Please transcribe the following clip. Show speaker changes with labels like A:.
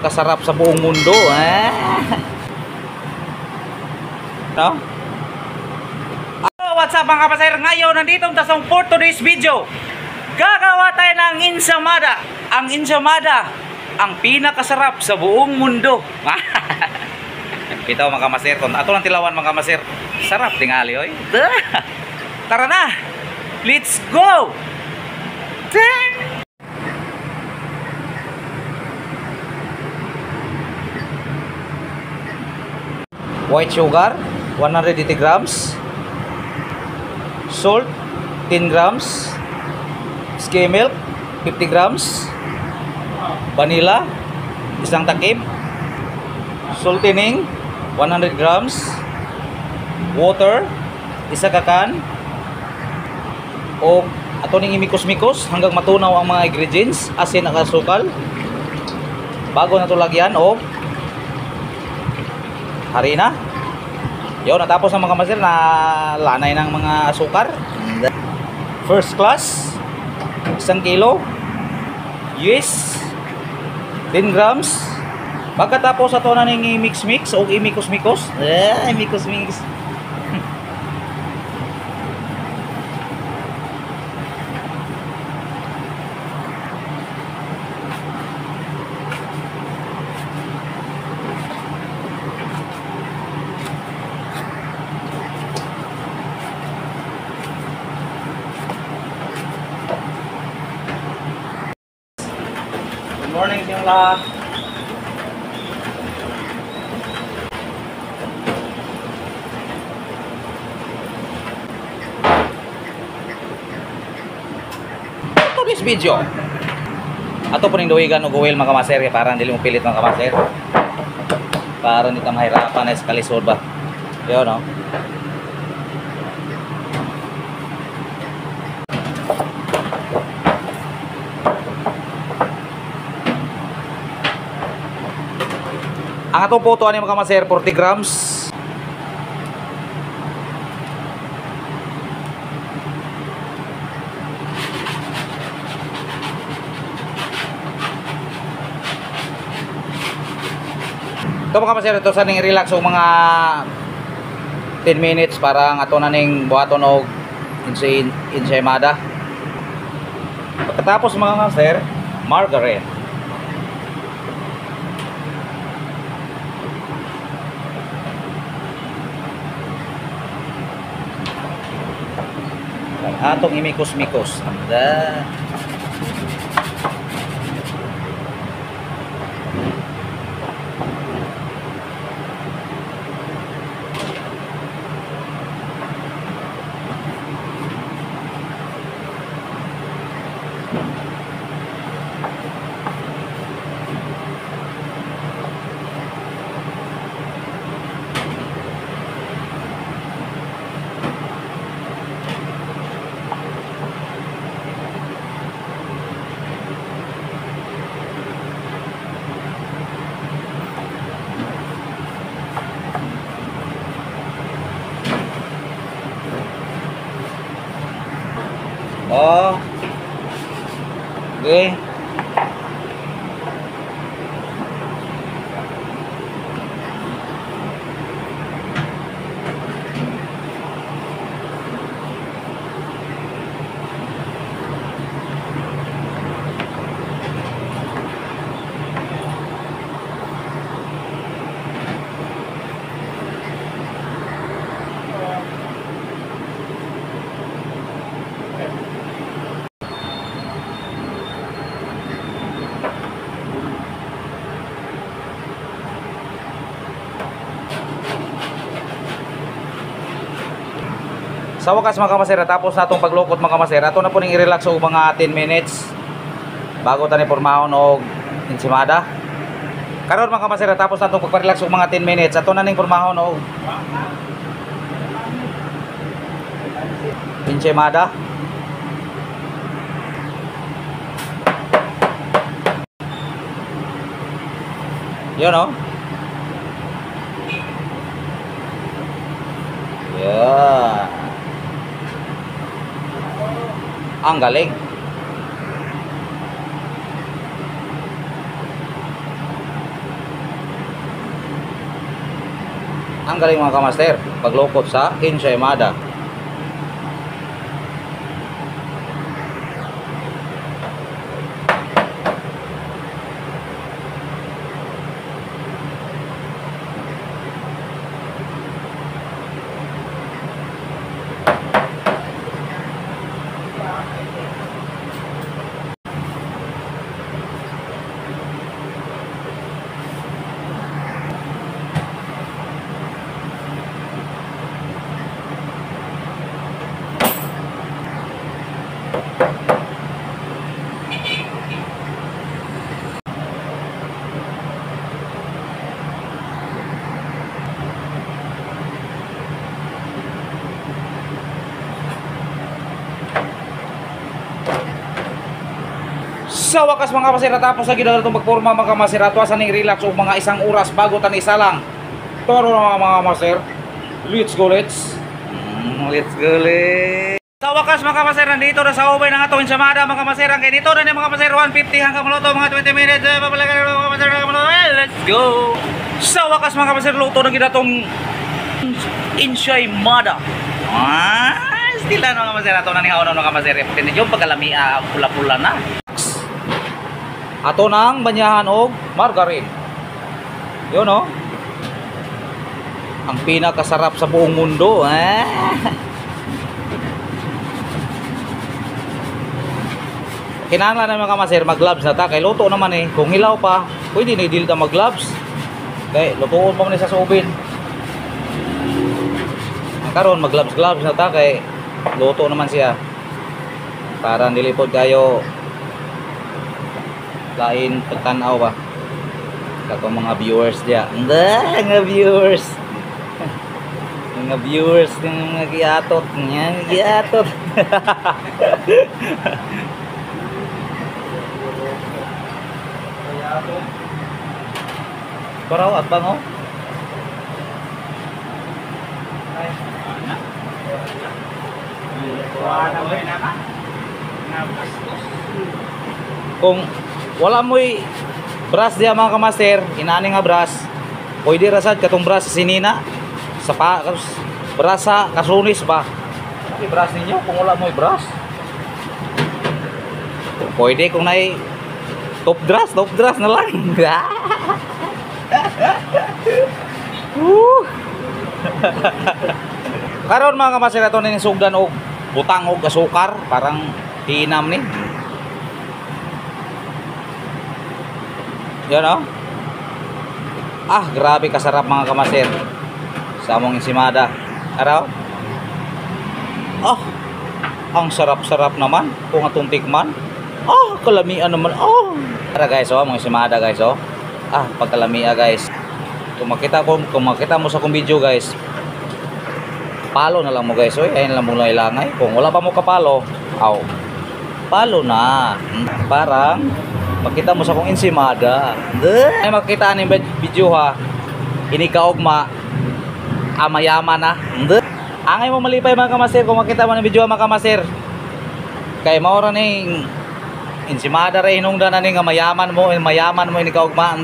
A: pinakasarap sa buong mundo. No? What's up mga kapasir? Ngayon nandito tayo for today's video. Gagawa tayo ng ensamada. Ang ensamada, ang pinakasarap sa buong mundo. Ito mga kamasir, kung ato lang tilawan mga kamasir, sarap tingali oy. Tara na, let's go. White sugar 180 grams, salt 10 grams, skim milk 50 grams, vanilla isang takip, saltening 100 grams, water isa ka can, o ato ning imikos-mikos hanggang matunaw ang mga ingredients, asin at asukal. Bago na to lagyan o harina. Yun, natapos ang mga kamasir na lanay ng mga asukar. First class 1 kilo, yes 10 grams. Pagkatapos ato na ning i-mix-mix o imikos-mikos, imikos-mix. Good morning sa inyong lahat. Today's video, ato po ning duwigan o guwil mga kamaser, para hindi mo pilit mga kamaser, para hindi ta mahirapan na kalisod ba. Yun no. Ang atong puto ani mga kamaser 40 grams. Ito mga kamaser, ito sa ning relax o mga 10 minutes para ang ato na ning buhaton og ensaymada. Pagkatapos mga kamaser, margarine. Atong imikos-mikos. Anda. Oh. Okay. Sa wakas mga kamaser, tapos na itong paglukot mga kamaser, ato na po ning i-relax o mga 10 minutes bago tayo pormahon o ensaymada. Karon mga kamaser, tapos na itong pagpa-relax o mga 10 minutes, ato na ning pormahon o ensaymada. Yun o. Yeah. Ang galing. Ang galing mga kamaster, paglukot sa ensaymada. Sa wakas mga kamaser, natapos na ginawa itong pagporma mga kamaser. Atwasan ng relax o mga isang oras bago tan isa lang. Toro na mga kamaser. Let's go, let's go, let's. Sa wakas mga kamaser, nandito na sa ubay ng atong ensaymada mga kamaser. Ang dito na ni mga kamaser, 150 hanggang maluto mga 20 minutes. Let's go. Sa wakas mga kamaser, luto na ginatong ensaymada. Still na mga kamaser, ato na ni haon mga kamaser. Yung pagkalamia, pula-pula na. Ato nang banyahan og margarine. Yun oh. Ang pinakasarap sa buong mundo, Kinahanglan na mga kamaser mag-gloves na ta kay luto naman eh. Kung hilaw pa, pwede na i-deal ta mag-gloves. Kay lutoon pa man sa subin. Karon mag-gloves na ta kay luto naman siya. Para nilipod kayo lain pagtanaw ba katong mga viewers dia. Mga viewers. Mga viewers ng mga giatot niya, giatot. Paraw at bango. Ay, ana. Kung wala mo'y brush diya mga kamaster, inani nga brush, pwede rasad katong brush sa sinina, sa brush sa kasunis ba? Ano brush ninyo kung wala mo'y brush? Pwede kung na'y top brush na lang. Karon mga kamaster, ito na yung sugdan o butang o asukar, parang hinam ni. Yan o. Grabe kasarap mga kamaser sa among ensaymada. Araw. Ang sarap-sarap naman kung atong tikman. Kalamian naman. Tara guys, among ensaymada guys, pagkalamia guys. Kung makita mo sa akong video guys, palo na lang mo guys. Ayun lang mo ilangay. Kung wala pa mo kapalo, palo na. Parang makita mo sa akong ensaymada. Ay makita ni video ha. Ini kaugma amayaman na. Angay mo malipay mga kamaser kung makita mo ng video mga kamaser. Kay mao ra ning ensaymada ra hinungdan na ni nga mayaman mo ini kaugma.